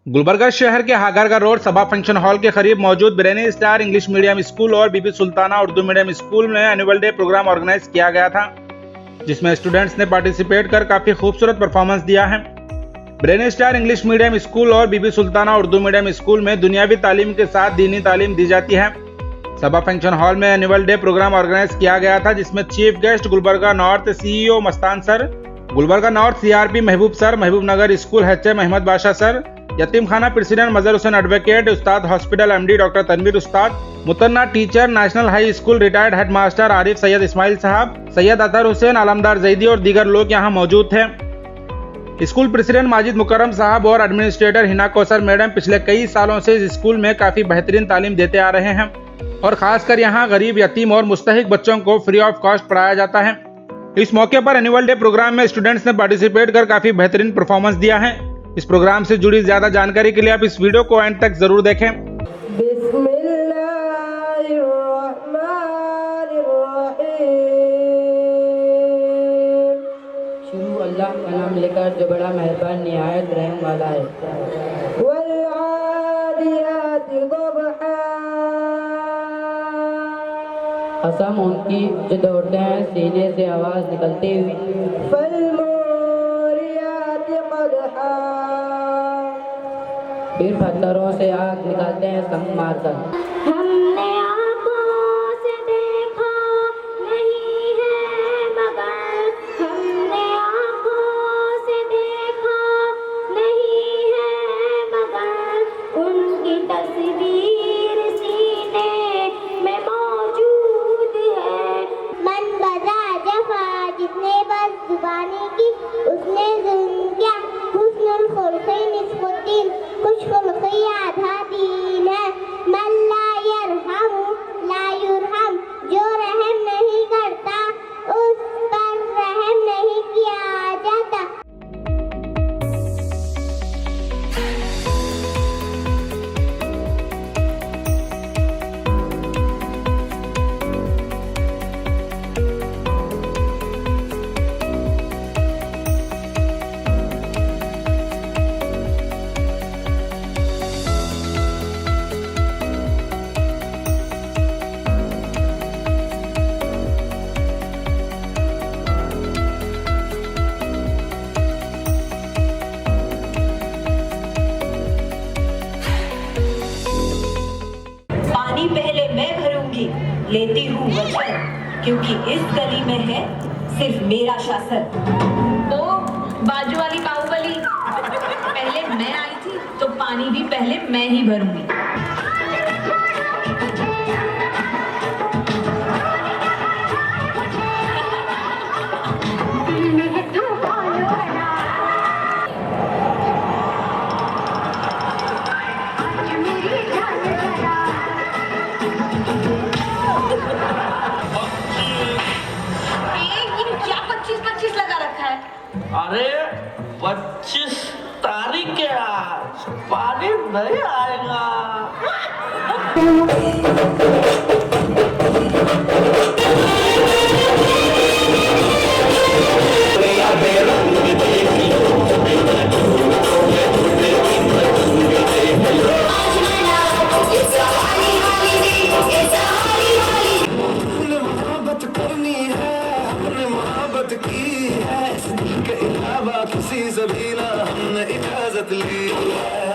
गुलबर्गा शहर के हागरगा रोड सभा फंक्शन हॉल के करीब मौजूद brainy star English medium school और बीबी सुल्ताना उर्दू मीडियम स्कूल में एनुअल डे प्रोग्राम ऑर्गेनाइज किया गया था, जिसमें स्टूडेंट्स ने पार्टिसिपेट कर काफी खूबसूरत परफॉर्मेंस दिया है। Brainy star English medium school और बीबी सुल्ताना उर्दू मीडियम स्कूल में दुनियावी तालीम के साथ दीनी तालीम दी जाती है। सभा फंक्शन हॉल में एनुअल डे प्रोग्राम ऑर्गेनाइज किया गया था, जिसमें chief guest Gulbarga north CEO Mastan sir, Gulbarga north CRP Mahboob sir, Mahboob Nagar school HM Ahmed Badshah sir, यतीम खाना president Mazhar Hussain advocate, Ustad hospital MD doctor Tanveer Ustad, Mutanna teacher, national high school retired headmaster Arif Syed Ismail साहब, सैयद अतर हुसैन, आलमदार जैदी और दीगर लोग यहां मौजूद थे। स्कूल प्रेसिडेंट माजिद मुकर्रम साहब और एडमिनिस्ट्रेटर हिना कौसर मैडम पिछले कई सालों से इस स्कूल में काफी बेहतरीन तालीम देते आ रहे हैं और खासकर यहाँ गरीब, यतीम और मुस्तहिक बच्चों को फ्री ऑफ कॉस्ट पढ़ाया जाता है। इस मौके पर एनुअल डे प्रोग्राम में स्टूडेंट्स ने पार्टिसिपेट कर काफी बेहतरीन परफॉर्मेंस दिया है। इस प्रोग्राम से जुड़ी ज्यादा जानकारी के लिए आप इस वीडियो को एंड तक जरूर देखें। शुरू अल्लाह का नाम लेकर जो बड़ा मेहरबान निहायत रहम वाला है। कसम उनकी जो दौड़ते हैं सीने से आवाज निकलती हुई। फिर पत्थरों से आग निकालते हैं संग मारकर। हमने आँखों से देखा नहीं है मगर, हमने आँखों से देखा नहीं है मगर, उनकी तस्वीर सीने में मौजूद है। मन बजा जफा जिसने बस जुबानी की, उसने जुल्म किया हुस्नुल खुल्क़ी निस्बुद्दीन, खुशखुल्क़ी आधा दीन है। मन ला यरहम ला युरहम, जो रहम नहीं करता उस पर रहम नहीं किया जाता। पहले मैं भरूंगी, लेती हूँ वचन, क्योंकि इस गली में है सिर्फ मेरा शासन। ओ बाजू वाली बाहुबली, पहले मैं आई थी तो पानी भी पहले मैं ही भरूंगी। अरे 25 तारीख के आज पानी नहीं आएगा। किसी ज़बीना हमने इजाज़त ली है।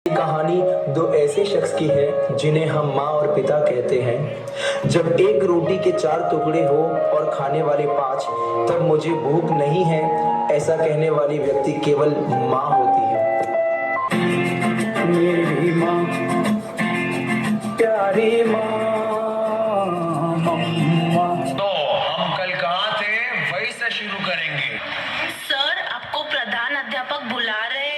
कहानी दो ऐसे शख्स की है जिन्हें हम माँ और पिता कहते हैं। जब एक रोटी के 4 टुकड़े हो और खाने वाले 5, तब मुझे भूख नहीं है, ऐसा कहने वाली व्यक्ति केवल माँ होती है। मेरी माँ, प्यारी माँ, मम्मा। तो हम कल कहाँ थे वही से शुरू करेंगे। सर आपको प्रधान अध्यापक बुला रहे हैं।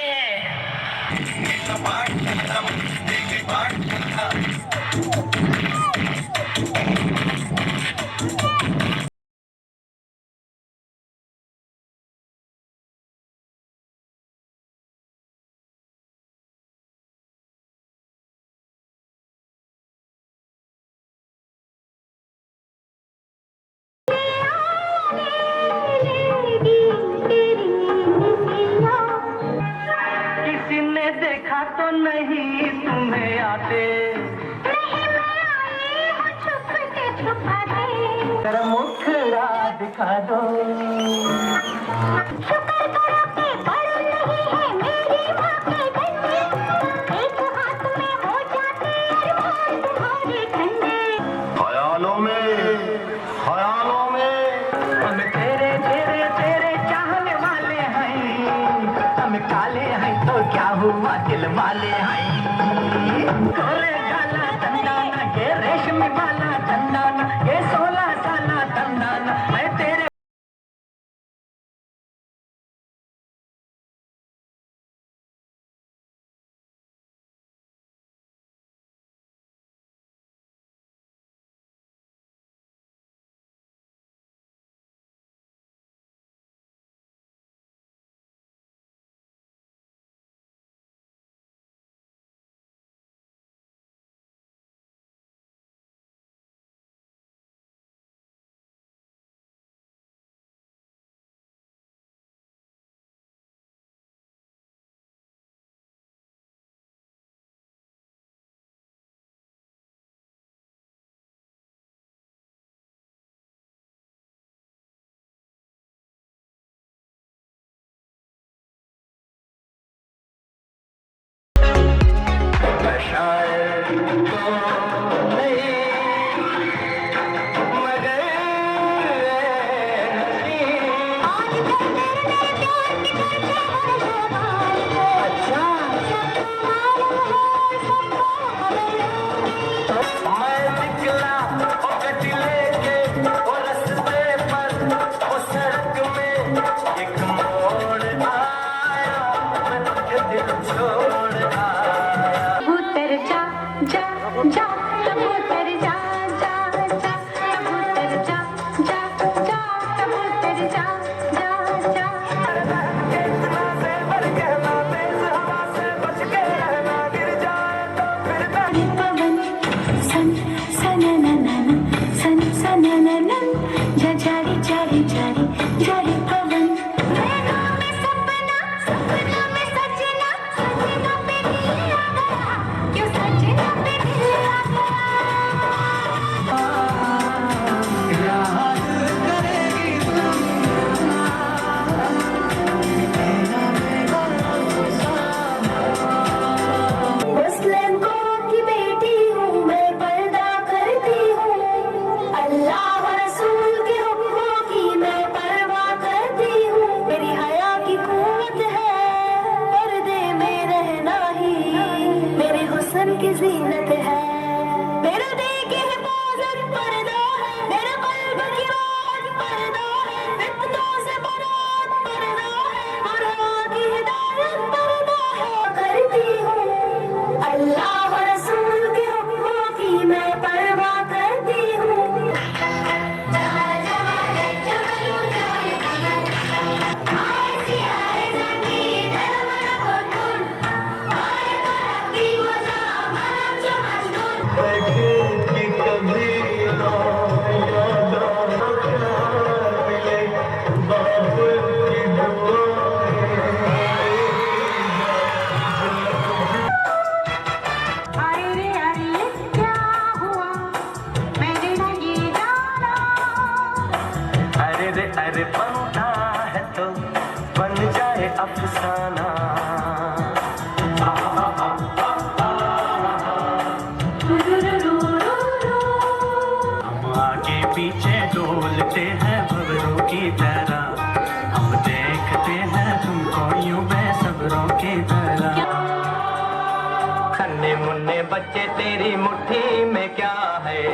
किसी ने देखा तो नहीं तुम्हें आते, तेरा मुखड़ा दिखा दो। ख्यालों में हम तेरे तेरे तेरे चाहने वाले हैं। हम काले हैं तो क्या हुआ, दिल वाले हैं। गोरे गाला चंदाना, ये रेशमी वाला चंदाना, ये 16 साला चंदाना, मैं तेरे की जीनत है मेरा देखे है बाज़र पर्दा है मेरा कल्ब की राज पर्दा है फितनों से बरात पर्दा है और की हिदायत पर्दा है करती हूँ अल्लाह और रसूल के हुक्मों की मैं परवाह करती हूँ अरे बनता है तो बन जाए अफसाना। बच्चे तेरी मुट्ठी में क्या है?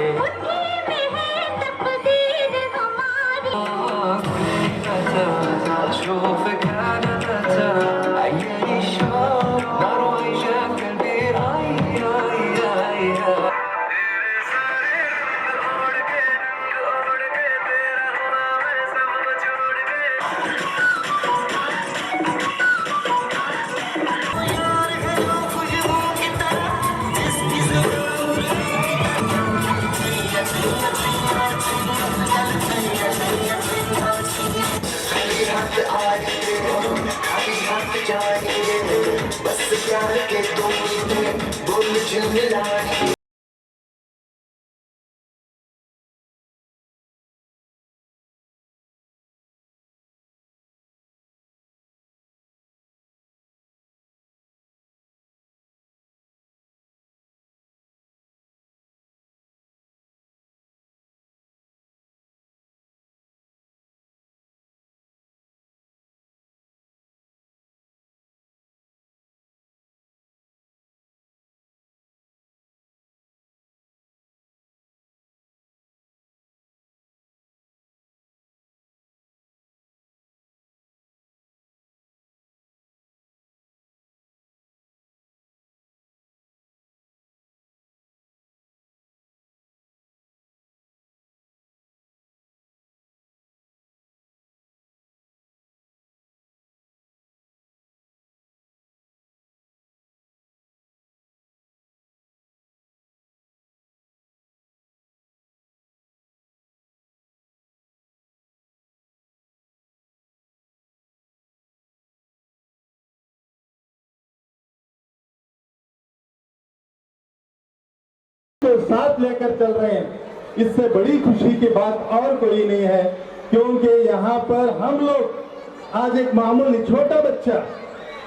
को साथ लेकर चल रहे हैं, इससे बड़ी खुशी की बात और कोई नहीं है। क्योंकि यहाँ पर हम लोग आज एक मामूली छोटा बच्चा,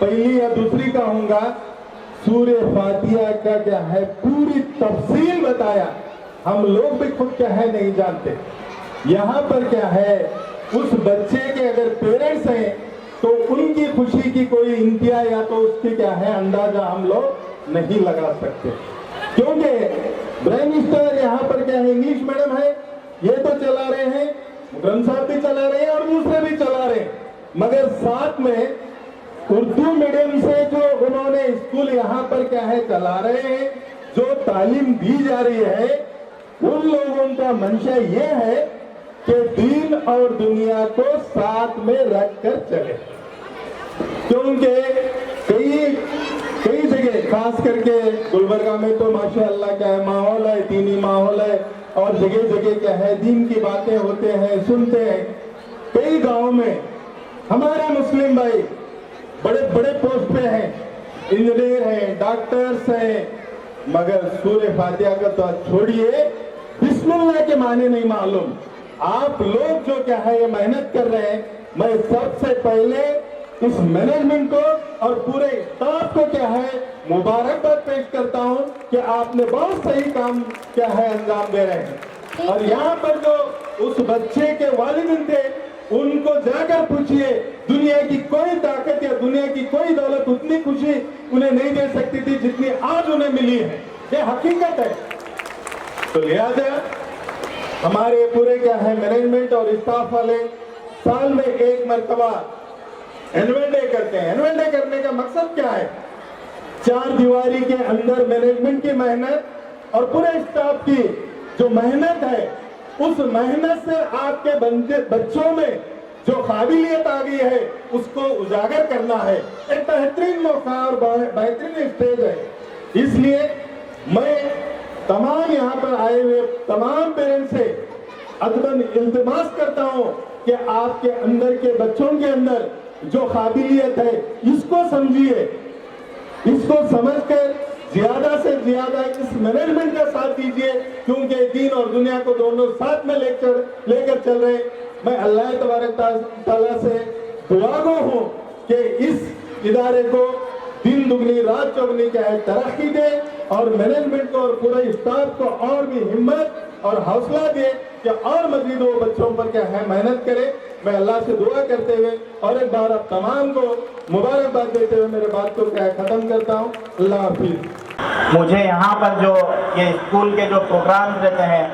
पहली या दूसरी का होगा, सूर्य फातिहा का क्या है पूरी तफसील बताया। हम लोग भी खुद क्या है नहीं जानते। यहाँ पर क्या है, उस बच्चे के अगर पेरेंट्स हैं तो उनकी खुशी की कोई इंतहा या तो उसकी क्या है अंदाजा हम लोग नहीं लगा सकते। क्योंकि ब्राइम स्टार यहाँ पर क्या है इंग्लिश मीडियम है, ये तो चला रहे हैं, मुकरम साहब भी चला रहे हैं और दूसरे भी चला रहे हैं, मगर साथ में उर्दू मीडियम से जो उन्होंने स्कूल यहाँ पर क्या है चला रहे हैं, जो तालीम दी जा रही है, उन लोगों का मंशा ये है कि दीन और दुनिया को साथ में रख कर चले। क्योंकि कई जगह खास करके गुलबर्गा में तो माशाअल्लाह क्या है माहौल है, दीनी माहौल है, और जगह जगह क्या है दीन की बातें होते हैं, सुनते हैं। कई गांव में हमारे मुस्लिम भाई बड़े बड़े पोस्ट पे हैं, इंजीनियर हैं, डॉक्टर्स हैं, मगर सूर्य फातिहा का तो छोड़िए, बिस्मिल्लाह के माने नहीं मालूम। आप लोग जो क्या है ये मेहनत कर रहे हैं, मैं सबसे पहले इस मैनेजमेंट को और पूरे स्टाफ को क्या है मुबारकबाद पेश करता हूं कि आपने बहुत सही काम क्या है अंजाम दे रहे हैं। और यहाँ पर जो उस बच्चे के वालिदैन थे, उनको जाकर पूछिए, दुनिया की कोई ताकत या दुनिया की कोई दौलत उतनी खुशी उन्हें नहीं दे सकती थी जितनी आज उन्हें मिली है। ये हकीकत है। तो लिहाजा हमारे पूरे क्या है मैनेजमेंट और स्टाफ वाले साल में एक मरतबा एनुअल डे करते हैं। एनुअल डे करने का मकसद क्या है? चार दीवारी के अंदर मैनेजमेंट की मेहनत और पूरे स्टाफ की जो मेहनत है, उस मेहनत से आपके बच्चों में जो काबिलियत आ गई है उसको उजागर करना है। एक बेहतरीन मौका और बेहतरीन स्टेज है। इसलिए मैं तमाम यहाँ पर आए हुए तमाम पेरेंट्स से अदबन इल्तिमास करता हूँ कि आपके अंदर के बच्चों के अंदर जो काबिलियत है इसको समझिए, इसको समझकर ज्यादा से ज्यादा इस मैनेजमेंट का साथ दीजिए, क्योंकि दीन और दुनिया को दोनों साथ में लेकर चल रहे। मैं अल्लाह तबारक ताला से दुआगो हूँ कि इस इदारे को दिन दुगनी रात चौगनी क्या है तरक्की दे, और मैनेजमेंट को और पूरे स्टाफ को और भी हिम्मत और हौसला दे कि और मजीद वो बच्चों पर क्या है मेहनत करे। मैं अल्लाह से दुआ करते हुए और एक बार आप तमाम को मुबारकबाद देते हुए मेरे बात को क्या खत्म करता हूँ। अल्लाह हाफिज। मुझे यहाँ पर जो ये स्कूल के जो प्रोग्राम्स रहते हैं,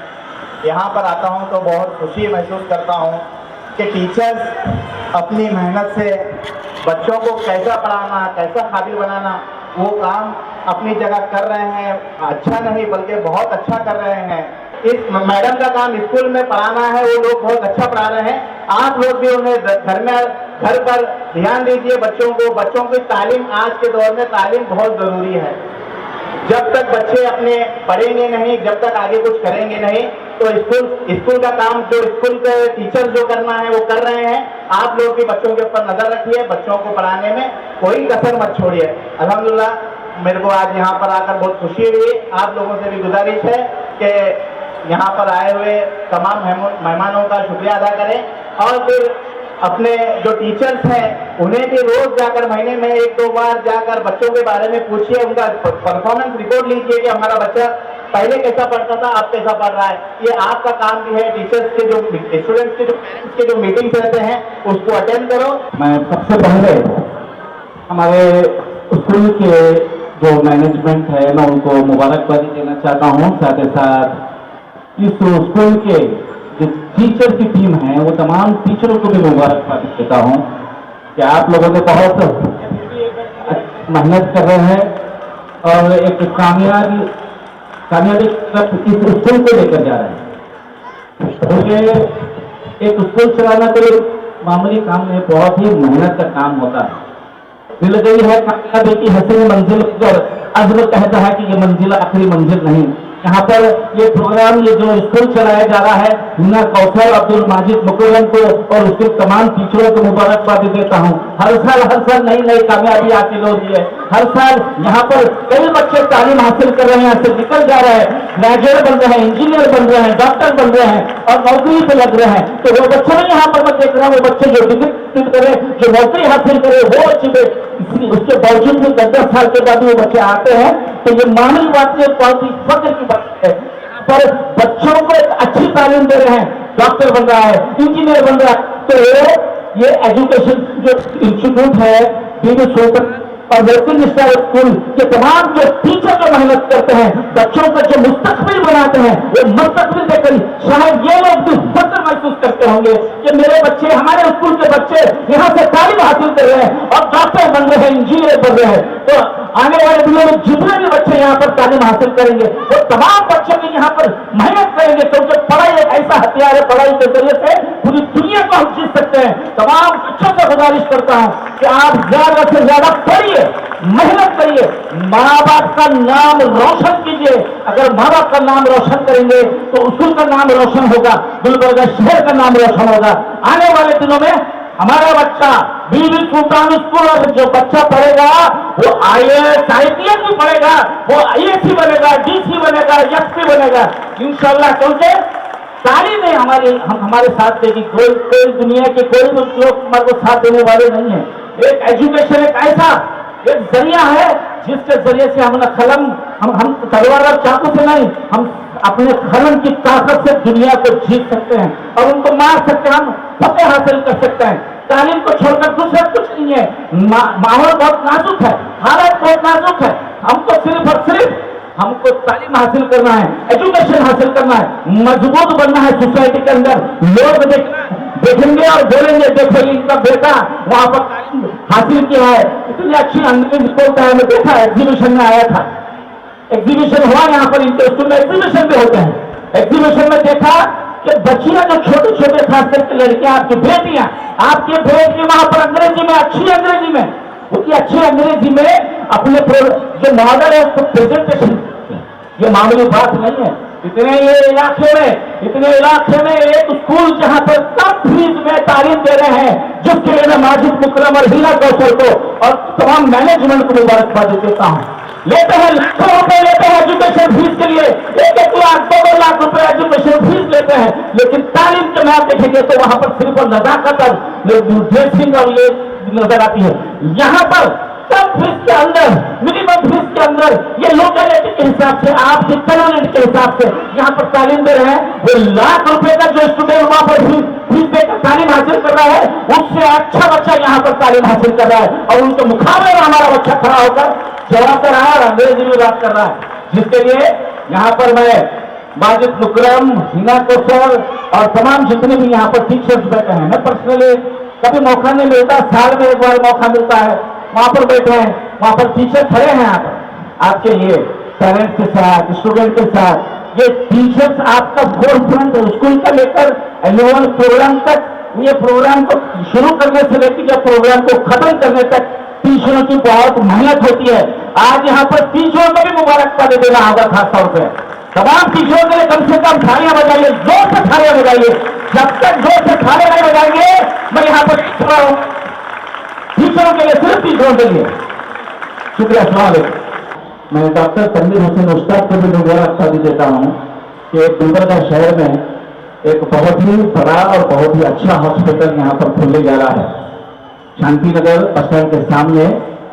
यहाँ पर आता हूँ तो बहुत खुशी महसूस करता हूँ कि टीचर्स अपनी मेहनत से बच्चों को कैसा पढ़ाना, कैसा काबिल बनाना, वो काम अपनी जगह कर रहे हैं। अच्छा नहीं बल्कि बहुत अच्छा कर रहे हैं। इस मैडम का काम स्कूल में पढ़ाना है, वो लोग बहुत अच्छा पढ़ा रहे हैं। आप लोग भी उन्हें घर पर ध्यान दीजिए बच्चों की तालीम, आज के दौर में तालीम बहुत ज़रूरी है। जब तक बच्चे अपने पढ़ेंगे नहीं, जब तक आगे कुछ करेंगे नहीं, तो स्कूल का काम जो स्कूल के टीचर जो करना है वो कर रहे हैं। आप लोग भी बच्चों के ऊपर नजर रखिए, बच्चों को पढ़ाने में कोई कसर मत छोड़िए। अल्हम्दुलिल्लाह मेरे को आज यहाँ पर आकर बहुत खुशी हुई। आप लोगों से भी गुजारिश है कि यहाँ पर आए हुए तमाम मेहमानों का शुक्रिया अदा करें और फिर अपने जो टीचर्स हैं उन्हें भी रोज जाकर महीने में 1-2 बार जाकर बच्चों के बारे में पूछिए, उनका परफॉर्मेंस रिपोर्ट लीजिए कि हमारा बच्चा पहले कैसा पढ़ता था, अब कैसा पढ़ रहा है। ये आपका काम भी है। टीचर्स के जो स्टूडेंट्स के जो पेरेंट्स के जो मीटिंग्स रहते हैं उसको अटेंड करो। मैं सबसे पहले हमारे स्कूल के जो मैनेजमेंट है मैं उनको मुबारकबादी देना चाहता हूँ। साथ ही साथ इस स्कूल के जो टीचर की टीम है वो तमाम टीचरों को भी मुबारकबादी देता हूँ कि आप लोगों ने बहुत मेहनत कर रहे हैं और एक कामयाबी तरफ इस स्कूल को लेकर जा रहे हैं। क्योंकि एक स्कूल चलाना तो मामूली काम नहीं, बहुत ही मेहनत का काम होता है। मिल गई है कामयाबी की हसीन मंजिल और अज़्म कहता है कि ये मंजिल आखिरी मंजिल नहीं। यहाँ पर ये प्रोग्राम, ये जो स्कूल चलाया जा रहा है, हिना कौसर, अब्दुल माजिद मुकरम को और उसके तमाम टीचरों को मुबारकबादी देता हूँ। हर साल नई कामयाबी हासिल हो रही है। हर साल यहाँ पर कई बच्चे तालीम हासिल कर रहे हैं, यहाँ से निकल जा रहे हैं, ग्रेजुएट बन रहे हैं, इंजीनियर बन रहे हैं, डॉक्टर बन रहे हैं और नौकरी पे लग रहे हैं। तो वो बच्चे नहीं यहाँ पर मैं देख रहा हूँ, वो बच्चे जो डिग्री करे, जो नौकरी हासिल करे, वो अच्छी उसके बावजूद भी 10 साल के बाद वो बच्चे आते हैं। तो ये मामूली बात नहीं, बहुत ही फख्र की बात है। पर बच्चों को एक अच्छी तालीम दे रहे हैं, डॉक्टर बन रहा है, इंजीनियर बन रहा है। तो ये एजुकेशन जो इंस्टीट्यूट है बीबी सुल्तान और वेस्टर्न स्टार स्कूल के तमाम जो टीचर जो मेहनत करते हैं, बच्चों का जो मुस्तकबिल बनाते हैं, वो मुस्तकबिल देखकर शायद ये लोग भी फख्र महसूस करते होंगे कि मेरे बच्चे, हमारे स्कूल के बच्चे यहाँ से तालीम हासिल कर रहे हैं और डॉक्टर बन रहे हैं, इंजीनियर बन रहे हैं। तो आने वाले दिनों में जितने भी बच्चे यहाँ पर तालीम हासिल करेंगे वो तमाम बच्चे भी यहाँ पर मेहनत करेंगे, क्योंकि पढ़ाई एक ऐसा हथियार है, पढ़ाई के जरिए से पूरी दुनिया को हम जीत सकते हैं। तमाम बच्चों से गुजारिश करता हूँ कि आप ज्यादा से ज्यादा पढ़िए, मेहनत करिए, माँ बाप का नाम रोशन कीजिए। अगर माँ बाप का नाम रोशन करेंगे तो स्कूल का नाम रोशन होगा, गुलबर्गा शहर का नाम रोशन होगा। आने वाले दिनों में हमारा बच्चा बीबी सुल्तान स्कूल और जो बच्चा पढ़ेगा वो IAS IPS भी पढ़ेगा, वो IAC बनेगा, DC बनेगा, FC बनेगा इंशाल्लाह। क्योंकि तालीम है हमारे साथ देगी, कोई दुनिया के कोई भी लोग हमारे को साथ देने वाले नहीं है। एक एजुकेशन एक ऐसा एक जरिया है जिसके जरिए से हम तलवार और चाकू से नहीं, हम अपने कलम की ताकत से दुनिया को जीत सकते हैं और उनको मार सकते हैं, हम फतेह हासिल कर सकते हैं। तालीम को छोड़कर दूसरा कुछ नहीं है। माहौल बहुत नाजुक है, हालत बहुत नाजुक है। हमको सिर्फ और सिर्फ हमको तालीम हासिल करना है, एजुकेशन हासिल करना है, मजबूत बनना है सोसाइटी के अंदर। लोग देखेंगे और बोलेंगे देखो इनका बेटा वहां पर तालीम हासिल किया है, इतनी अच्छी अंग्रेजी बोलता है। मैं देखा एग्जीबिशन में आया था, एग्जीबिशन हुआ यहाँ पर, इनके स्कूल में एग्जीबिशन भी होते हैं। एग्जीबिशन में देखा कि बच्चियां जो छोटे छोटे खास करके लड़कियां, आपकी बेटियां, आपके बेटी वहां पर अंग्रेजी में, अच्छी अंग्रेजी में, उनकी अच्छी अंग्रेजी में अपने जो मॉडल है उसको प्रेजेंटेशन, ये मामूली बात नहीं है। इतने इलाके में एक स्कूल जहां पर कम फीस में तालीम दे रहे हैं, जिसके लिए मैं माजिद मुकरम और हिना कौशल को और तमाम मैनेजमेंट को मुबारकबादी देता हूं। लेते हैं लाखों रुपए लेते हैं एजुकेशन फीस के लिए, 1-1 लाख 2-2 लाख रुपए एजुकेशन फीस लेते हैं, लेकिन तालीम के मैप देखेंगे तो वहां पर सिर्फ नजाकत और ड्रेसिंग और ये नजर आती है। यहाँ पर कम फीस के अंदर, मिनिमम फीस के के अंदर ये लोकेलिटी के हिसाब से, आपके कन्वीनियंट के हिसाब से यहाँ पर तालीम दे रहे हैं। वो लाख रुपए का जो स्टूडेंट वहां पर फीस देकर तालीम हासिल कर रहा है, उससे अच्छा बच्चा यहाँ पर तालीम हासिल कर रहा है, और उनके मुकाबले में हमारा बच्चा खड़ा होकर जवाब कर रहा है और अंग्रेजी में बात कर रहा है, जिसके लिए यहाँ पर मैं माजिद मुकरम, हिना कौशल और तमाम जितने भी यहाँ पर टीचर्स बैठे हैं, मैं पर्सनली कभी मौका नहीं मिलता, साल में एक बार मौका मिलता है, वहां पर बैठे हैं, वहां पर टीचर खड़े हैं यहाँ पर आपके लिए, पेरेंट्स के साथ, स्टूडेंट के साथ। ये टीचर्स आपका फोर्थ फ्रंट स्कूल का लेकर एनुअल प्रोग्राम तक, ये प्रोग्राम को शुरू करने से लेकर जब प्रोग्राम को खत्म करने तक टीचरों की बहुत मेहनत होती है। आज यहाँ पर टीचरों को भी मुबारकबाद देना होगा खासतौर पे, तमाम टीचरों के लिए कम से कम तालियां बजाइए, जोर से तालियां बजाइए। जब तक जोर से तालियां नहीं बजाएंगे, मैं यहाँ पर खड़ा हूं टीचरों के लिए, सिर्फ टीचरों के लिए। शुक्रिया, अस्सलाम वालेकुम। मैं डॉक्टर तनवीर हुसैन उस्ताद को भी मुबारकबाद देता हूँ कि गुलबर्गा शहर में एक बहुत ही बड़ा और बहुत ही अच्छा हॉस्पिटल यहाँ पर खुलने जा रहा है, शांति नगर बस स्टैंड के सामने,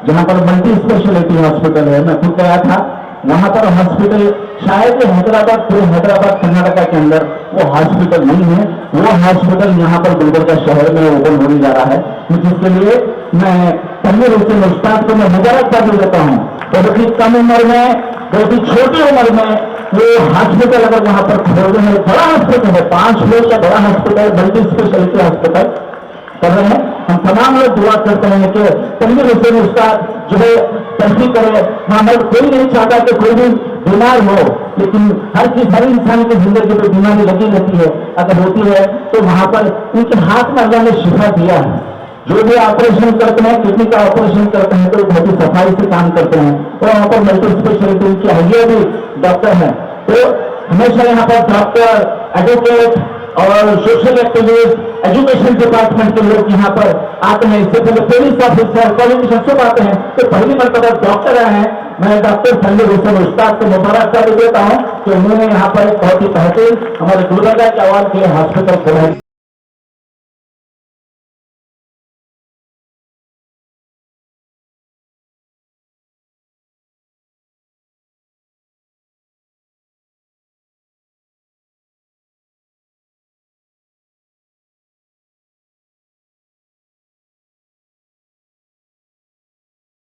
जहाँ पर मल्टी स्पेशलिटी हॉस्पिटल है। मैं खुद गया था वहां पर, हॉस्पिटल शायद हैदराबाद, पूरे हैदराबाद कर्नाटका के अंदर वो हॉस्पिटल नहीं है। वो हॉस्पिटल यहाँ पर गुलबर्गा शहर में ओपन होने जा रहा है, जिसके लिए मैं तनवीर हुसैन उस्ताद को मैं मुबारकबाद देता हूँ। बहुत ही कम उम्र में, बहुत ही छोटी उम्र में वो हॉस्पिटल अगर वहां पर खोल रहे हैं, बड़ा हॉस्पिटल है, 5 फ्लोर का बड़ा हॉस्पिटल, मल्टी स्पेशलिटी हॉस्पिटल कर रहे हैं। हम तमाम लोग दुआ करते हैं कि तनवीर हुसैन उस्ताद जो है तरक्की करे। वहां कोई नहीं चाहता कि कोई भी बीमार हो, लेकिन हर इंसान की जिंदगी में बीमारी लगी रहती है, अगर होती है तो वहां पर उनके हाथ में अल्लाह ने शिफा दिया है। जो भी ऑपरेशन करते हैं, किडनी का ऑपरेशन करते हैं तो बहुत ही सफाई से काम करते हैं, और वहां पर मल्टी स्पेशलिटी उनकी अहलिया भी डॉक्टर है। तो हमेशा यहाँ पर डॉक्टर, एडवोकेट और सोशल एक्टिविस्ट, एजुकेशन डिपार्टमेंट के लोग यहाँ पर आते हैं। इससे पहले पुलिस ऑफिसर, पॉलिटिशियन सब आते हैं, तो पहली मरतबा डॉक्टर आए हैं। मैं डॉक्टर तनवीर हुसैन उस्ताद को मुबारकबाद देता हूँ कि उन्होंने यहाँ पर एक बहुत ही बेहतरीन हमारे गुलबर्गा के आवाम के लिए हॉस्पिटल खोला है।